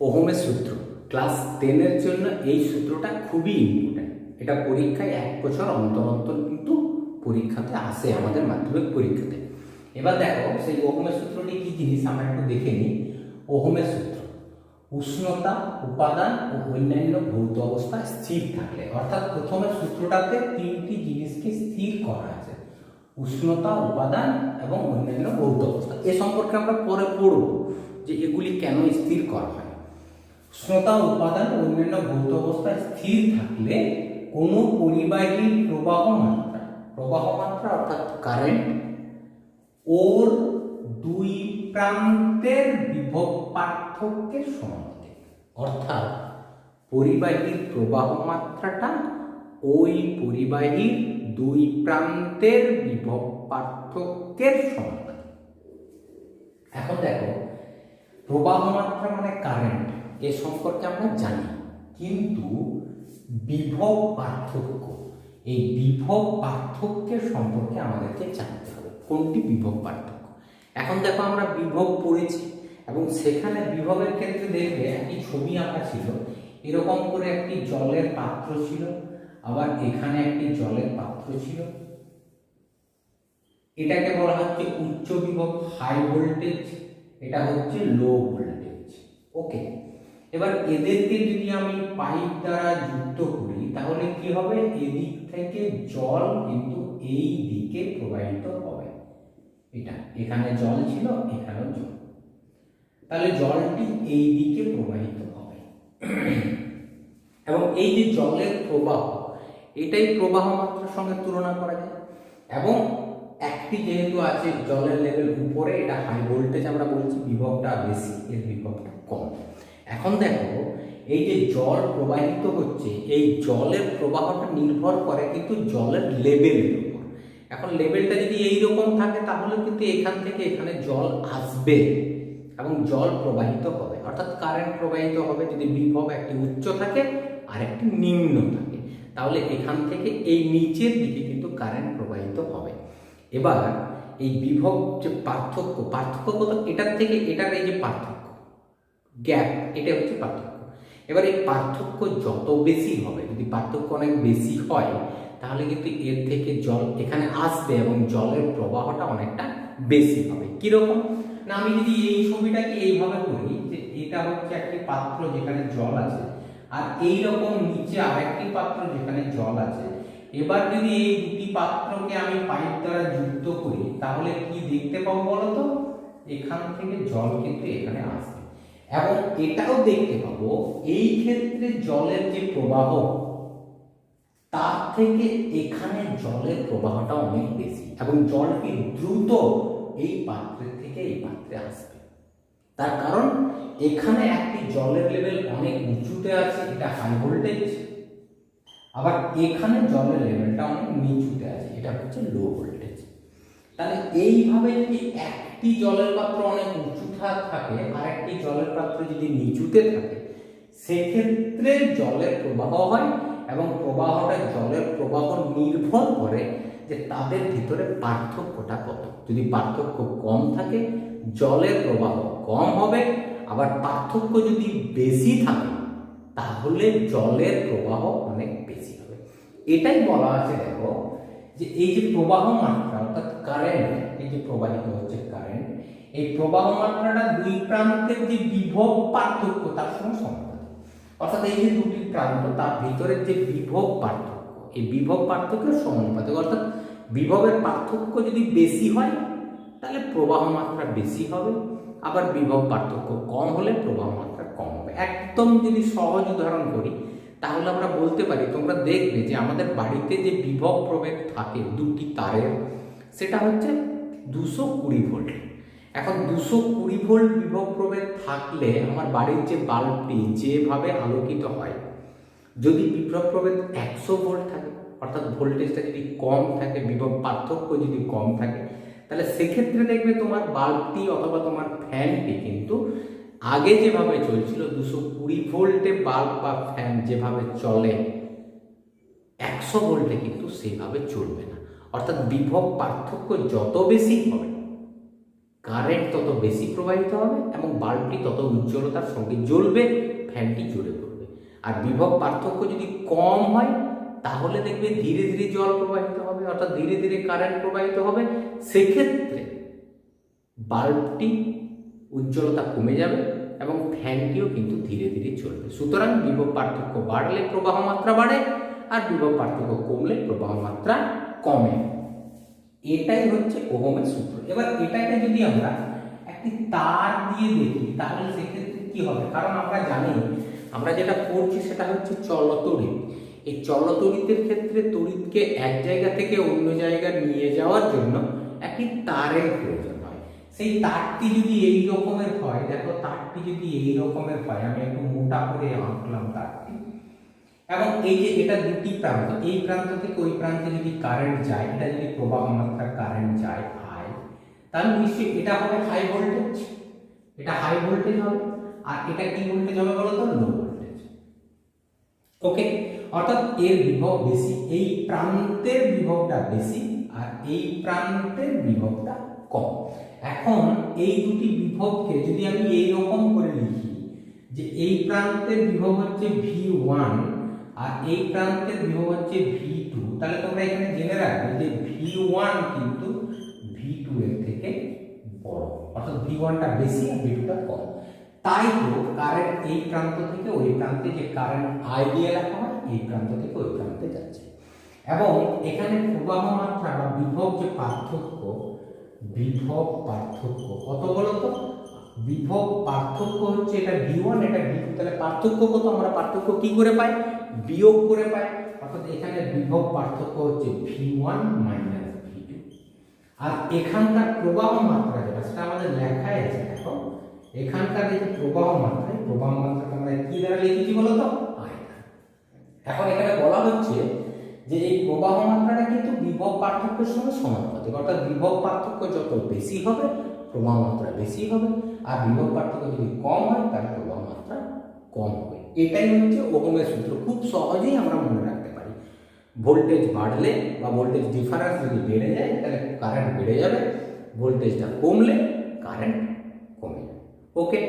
ওহমের সূত্র ক্লাস 10-এর জন্য এই সূত্রটা খুবই ইম্পর্টেন্ট। এটা পরীক্ষায় 1 বছর অন্তর অন্তর কিন্তু পরীক্ষাতে আসে, আমাদের মাধ্যমিক পরীক্ষাতে। এবার দেখো সেই ওহমের সূত্রটি কি জিনিস আমরা একটু দেখে নিই। ওহমের সূত্র উষ্ণতা, উপাদান ও অন্যান্য ভৌত অবস্থা স্থির থাকলে, অর্থাৎ প্রথমে সূত্রটাতে 3টি জিনিসকে স্থির করা আছে, উষ্ণতা, উপাদান এবং অন্যান্য ভৌত অবস্থা। এ সম্পর্কে আমরা পরে পড়ব যে এগুলি কেন স্থির করা হয়। উষ্ণতা, উপাদান ও অন্যান্য ভৌত অবস্থা স্থির থাকলে কোনো পরিবাহীর প্রবাহ মাত্রা অর্থাৎ কারেন্ট ওর দুই প্রান্তের বিভব পার্থক্যের সমানুপাতিক। অর্থাৎ পরিবাহীর প্রবাহ মাত্রাটা ওই পরিবাহীর দুই প্রান্তের বিভব পার্থক্যের সমানুপাতিক। এখন দেখো, প্রবাহ মাত্রা মানে কারেন্ট, এ সম্পর্কে আমরা জানি, কিন্তু বিভব পার্থক্য, এই বিভব পার্থক্যের সম্পর্কে আমাদেরকে জানতে হবে। কোনটি বিভব পার্থক্য? এখন দেখো, আমরা বিভব পড়েছি এবং সেখানে বিভবের ক্ষেত্রে দেখবে একটি ছবি আঁকা ছিল, এরকম করে একটি জলের পাত্র ছিল, আবার এখানে একটি জলের পাত্র ছিল। এটাকে বলা হচ্ছে উচ্চ বিভব, হাই ভোল্টেজ, এটা হচ্ছে লো ভোল্টেজ। ওকে, এবার এদেরকে যদি আমি পাইপ দ্বারা যুক্ত করি তাহলে কি হবে? এদিক থেকে জল কিন্তু এই দিকে প্রবাহিত হবে। এটা এখানে জল ছিল, এখানেও জল, তাহলে জলটি এই দিকে প্রবাহিত হবে। এবং এই যে জলের প্রবাহ, এটাই প্রবাহ মাত্রার সঙ্গে তুলনা করা যায়। এবং একটি যেহেতু আছে জলের লেভেল উপরে, এটা হাই ভোল্টেজ আমরা বলছি, বিভবটা বেশি, এর বিভবটা কম। এখন দেখো, এই যে জল প্রবাহিত হচ্ছে, এই জলের প্রবাহটা নির্ভর করে কিন্তু জলের লেভেলের উপর। এখন লেভেলটা যদি এইরকম থাকে তাহলে কিন্তু এখান থেকে এখানে জল আসবে এবং জল প্রবাহিত হবে, অর্থাৎ কারেন্ট প্রবাহিত হবে। যদি বিভব একটি উচ্চ থাকে আর একটি নিম্ন থাকে, তাহলে এখান থেকে এই নিচের দিকে কিন্তু কারেন্ট প্রবাহিত হবে। এবার এই বিভব যে পার্থক্য কত? এটার থেকে এটার এই যে পার্থক্য, গ্যাপ, এটা হচ্ছে পার্থক্য। এবার এই পার্থক্য যত বেশি হবে, যদি পার্থক্য অনেক বেশি হয় তাহলে কিন্তু এর থেকে জল এখানে আসবে এবং জলের প্রবাহটা অনেকটা বেশি হবে। কিরকম না, আমি যদি এই ছবিটাকে এইভাবে করি যে এটা হচ্ছে একটি পাত্র যেখানে জল আছে, আর এই রকম নিচে আরেকটি পাত্র যেখানে জল আছে। এবার যদি এই দুটি পাত্রকে আমি পাইপ দ্বারা যুক্ত করি তাহলে কি দেখতে পাবো বলতো? এখান থেকে জল কিন্তু এখানে আসবে, এবং এটাও দেখতে পাবো এই ক্ষেত্রে জলের যে প্রবাহ, তার থেকে এখানে জলের প্রবাহটা অনেক বেশি, এবং জলটি দ্রুত এই পাত্রের থেকে এই পাত্রে আসবে। তার কারণ এখানে একটি জলের লেভেল অনেক উঁচুতে আছে, এটা হাই ভোল্টেজ, আবার এখানে জলের লেভেলটা অনেক নিচুতে আছে, এটা হচ্ছে লো ভোল্টেজ। তাহলে এইভাবে যদি একটি জলের পাত্র অনেক উঁচুতে থাকে আর একটি জলের পাত্র যদি নিচুতে থাকে, সেক্ষেত্রে জলের প্রবাহ হয়, এবং প্রবাহটা, জলের প্রবাহ নির্ভর করে যে তাদের ভিতরে পার্থক্যটা কত। যদি পার্থক্য কম থাকে জলের প্রবাহ কম হবে, আবার পার্থক্য যদি বেশি থাকে তাহলে জলের প্রবাহ অনেক বেশি হবে। এটাই বলা আছে, দেখো, যে এই যে প্রবাহ মাত্রা অর্থাৎ কারেন্ট, এই যে প্রবাহিত হচ্ছে কারেন্ট, এই প্রবাহ মাত্রাটা দুই প্রান্তের যে বিভব পার্থক্য তার সঙ্গে সমানুপাতিক। অর্থাৎ এই যে দুটি প্রান্ত, তার ভিতরের যে বিভব পার্থক্য, এই বিভব পার্থক্যের সমানুপাতিক। অর্থাৎ বিভবের পার্থক্য যদি বেশি হয় তাহলে প্রবাহ মাত্রা বেশি হবে, আবার বিভব পার্থক্য কম হলে প্রবাহ মাত্রা কম হবে। একদম যদি সহজ উদাহরণ করি তাহলে আমরা বলতে পারি, তোমরা দেখবে যে আমাদের বাড়িতে যে বিভব প্রভেদ থাকে দুটি তারের, সেটা হচ্ছে 220 ভোল্ট। এখন 220 ভোল্ট বিভব প্রভেদ থাকলে আমার বাড়ির যে বাল্বটি যেভাবে আলোকিত হয়, যদি বিভব প্রভেদ 100 ভোল্ট থাকে, অর্থাৎ ভোল্টেজটা যদি কম থাকে, বিভব পার্থক্য যদি কম থাকে, তাহলে সেক্ষেত্রে দেখবে তোমার বাল্বটি অথবা তোমার ফ্যানটি কিন্তু আগে যেভাবে চলছিল 220 ভোল্টে বাল্ব বা ফ্যান যেভাবে চলে 100 ভোল্টে কিন্তু সেইভাবে চলবে না। অর্থাৎ বিভব পার্থক্য যত বেশি হবে কারেন্ট তত বেশি প্রবাহিত হবে এবং বাল্বটি তত উজ্জ্বলতার সঙ্গে জ্বলবে, ফ্যানটি জ্বলে পড়বে। আর বিভব পার্থক্য যদি কম হয় তাহলে দেখবে ধীরে ধীরে জল প্রবাহিত হবে, অর্থাৎ ধীরে ধীরে কারেন্ট প্রবাহিত হবে। সেক্ষেত্রে বাল্বটি উজ্জ্বলতা কমে যাবে এবং ফ্যানটিও কিন্তু ধীরে ধীরে চলবে। সুতরাং বিভব পার্থক্য বাড়লে প্রবাহ মাত্রা বাড়ে, আর বিভব পার্থক্য কমলে প্রবাহ মাত্রা কমে। এটাই হচ্ছে ওহমের সূত্র। এবার এটাকে যদি আমরা একটি তার দিয়ে দেখি তাহলে সেক্ষেত্রে কি হবে, কারণ আমরা জানি আমরা যেটা পড়ছি সেটা হচ্ছে চলতড়িৎ। এই চলতড়িতের ক্ষেত্রে তড়িৎকে এক জায়গা থেকে অন্য জায়গায় নিয়ে যাওয়ার জন্য একটি তারের প্রয়োজন হয়। সেই তারটি যদি এই রকমের হয়, দেখো তারটি যদি এই রকমের হয়, আমি একটু মোটা করে আঁকলাম তারটি, এবং এই যে এটা দুটি প্রান্ত, এই প্রান্ত থেকে ওই প্রান্তে যদি কারেন্ট যায়, এটা যদি প্রবাহ মাত্রা কারেন্ট যায় আই, তাহলে নিশ্চয়ই এটা হবে হাই ভোল্টেজ, এটা হাই ভোল্টেজ হবে। আর এটা কি ভোল্টেজ হবে বলো তো? Low voltage. ওকে, অর্থাৎ এর বিভব বেশি, এই প্রান্তের বিভবটা বেশি আর এই প্রান্তের বিভবটা কম। এখন এই দুটি বিভবকে যদি আমি এই রকম করে লিখি যে এই প্রান্তের বিভব হচ্ছে V1 আর এই প্রান্তের বিভব হচ্ছে V2, তাহলে তোমরা এখানে জেনে রাখবে যে V1 কিন্তু V2 এর থেকে বড়, অর্থাৎ V1টা বেশি আর V2টা কম। তাই তো কারেন্ট এই প্রান্ত থেকে ওই প্রান্তে যে কারেন্ট আই দিয়ে লেখা হয়, এই প্রান্ত থেকে ওই প্রান্তে যাচ্ছে। এবং এখানে প্রবাহ মাত্রা বা বিভব যে পার্থক্য, বিভব পার্থক্য কত বলো তো? বিভব পার্থক্য হচ্ছে এটা V1 এটা V2, তাহলে পার্থক্য কত? আমরা পার্থক্য কি করে পাই? বিয়োগ করে পাই। অর্থাৎ এখানে বিভব পার্থক্য হচ্ছে V1 মাইনাস V2। আর এখানকার প্রবাহ মাত্রা যেটা সেটা আমাদের লেখায় আছে, দেখো এখানকার এই প্রবাহ মাত্রাকে আমরা কি দ্বারা লিখেছি বলো তো? আই। এখন এখানে বলা হচ্ছে যে এই প্রবাহ মাত্রাটা কিন্তু বিভব পার্থক্যের সঙ্গে সমানুপাতিক, অর্থাৎ বিভব পার্থক্য যত বেশি হবে প্রবাহ মাত্রা বেশি হবে, আর বিভব পার্থক্য যদি কম হয় তাহলে প্রবাহ মাত্রা কম হবে। এটাই হচ্ছে ওহমের সূত্র, খুব সহজেই আমরা মনে রাখতে পারি। ভোল্টেজ বাড়লে বা ভোল্টেজ ডিফারেন্স যদি বেড়ে যায় তাহলে কারেন্ট বেড়ে যাবে, ভোল্টেজটা কমলে কারেন্ট কমে যাবে। ওকে।